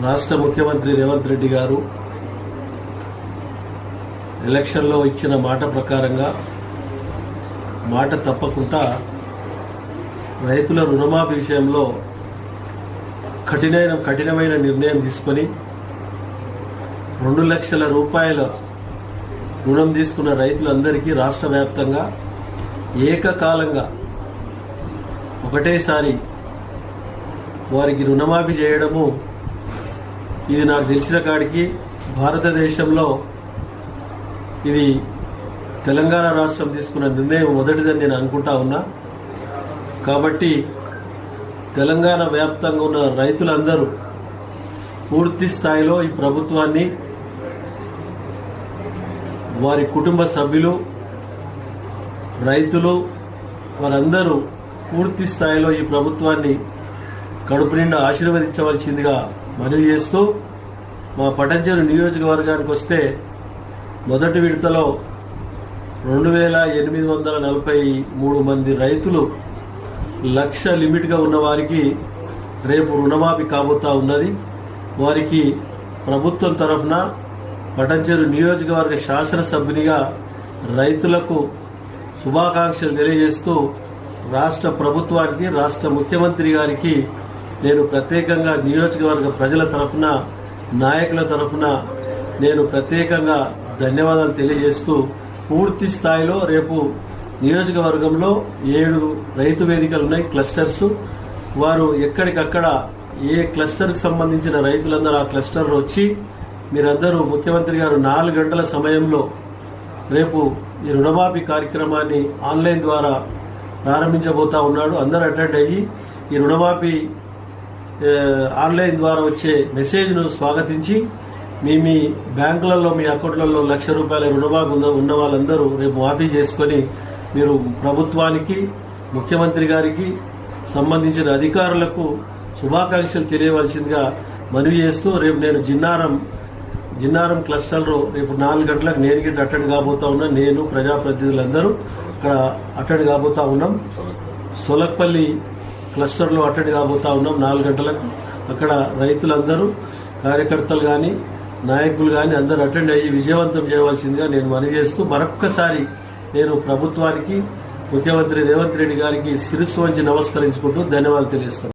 రాష్ట్ర ముఖ్యమంత్రి రేవంత్ రెడ్డి గారు ఎలక్షన్లో ఇచ్చిన మాట ప్రకారంగా మాట తప్పకుండా రైతుల రుణమాఫీ విషయంలో కఠినమైన నిర్ణయం తీసుకొని 2 లక్షల రూపాయల రుణం తీసుకున్న రైతులందరికీ రాష్ట్ర వ్యాప్తంగా ఏకకాలంగా ఒకటేసారి వారికి రుణమాఫీ చేయడము ఇది నాకు తెలిసిన కాడికి భారతదేశంలో ఇది తెలంగాణ రాష్ట్రం తీసుకున్న నిర్ణయం మొదటిదని నేను అనుకుంటా ఉన్నా. కాబట్టి తెలంగాణ వ్యాప్తంగా ఉన్న రైతులందరూ పూర్తి స్థాయిలో ఈ ప్రభుత్వాన్ని, వారి కుటుంబ సభ్యులు, రైతులు వారందరూ పూర్తి స్థాయిలో ఈ ప్రభుత్వాన్ని కడుపు నిండా ఆశీర్వదించవలసిందిగా మనవి చేస్తూ, మా పటంచెరు నియోజకవర్గానికి వస్తే మొదటి విడతలో 2843 మంది రైతులు లక్ష లిమిట్గా ఉన్న వారికి రేపు రుణమాఫీ కాబోతా ఉన్నది. వారికి ప్రభుత్వం తరఫున పటంచెరు నియోజకవర్గ శాసనసభ్యునిగా రైతులకు శుభాకాంక్షలు తెలియజేస్తూ రాష్ట్ర ప్రభుత్వానికి, రాష్ట్ర ముఖ్యమంత్రి గారికి నేను ప్రత్యేకంగా నియోజకవర్గ ప్రజల తరఫున, నాయకుల తరఫున నేను ప్రత్యేకంగా ధన్యవాదాలు తెలియజేస్తూ, పూర్తి స్థాయిలో రేపు నియోజకవర్గంలో 7 రైతు వేదికలు ఉన్నాయి, క్లస్టర్స్. వారు ఎక్కడికక్కడ ఏ క్లస్టర్కి సంబంధించిన రైతులందరూ ఆ క్లస్టర్లో వచ్చి మీరందరూ ముఖ్యమంత్రి గారు 4 గంటల సమయంలో రేపు ఈ రుణమాఫీ కార్యక్రమాన్ని ఆన్లైన్ ద్వారా ప్రారంభించబోతా ఉన్నాడు. అందరూ అటెండ్ అయ్యి ఈ రుణమాఫీ ఆన్లైన్ ద్వారా వచ్చే మెసేజ్ను స్వాగతించి మీ బ్యాంకులలో, మీ అకౌంట్లలో ₹1,00,000 రుణమాఫీ ఉన్న వాళ్ళందరూ రేపు మాఫీ చేసుకొని మీరు ప్రభుత్వానికి, ముఖ్యమంత్రి గారికి, సంబంధించిన అధికారులకు శుభాకాంక్షలు తెలియవలసిందిగా మనవి చేస్తూ, రేపు నేను జిన్నారం క్లస్టర్లో రేపు 4 గంటలకు నేను అటెండ్ కాబోతా ఉన్నా. నేను ప్రజాప్రతినిధులందరూ అక్కడ అటెండ్ కాబోతా ఉన్నాం. సోలక్పల్లి క్లస్టర్లో అటెండ్ కాబోతా ఉన్నాం 4 గంటలకు. అక్కడ రైతులందరూ, కార్యకర్తలు కానీ, నాయకులు కానీ అందరూ అటెండ్ అయ్యి విజయవంతం చేయవలసిందిగా నేను మనవి చేస్తూ, మరొక్కసారి నేను ప్రభుత్వానికి, ముఖ్యమంత్రి రేవంత్ రెడ్డి గారికి శిరస్సు వంచి నమస్కరించుకుంటూ ధన్యవాదాలు తెలియజేస్తాను.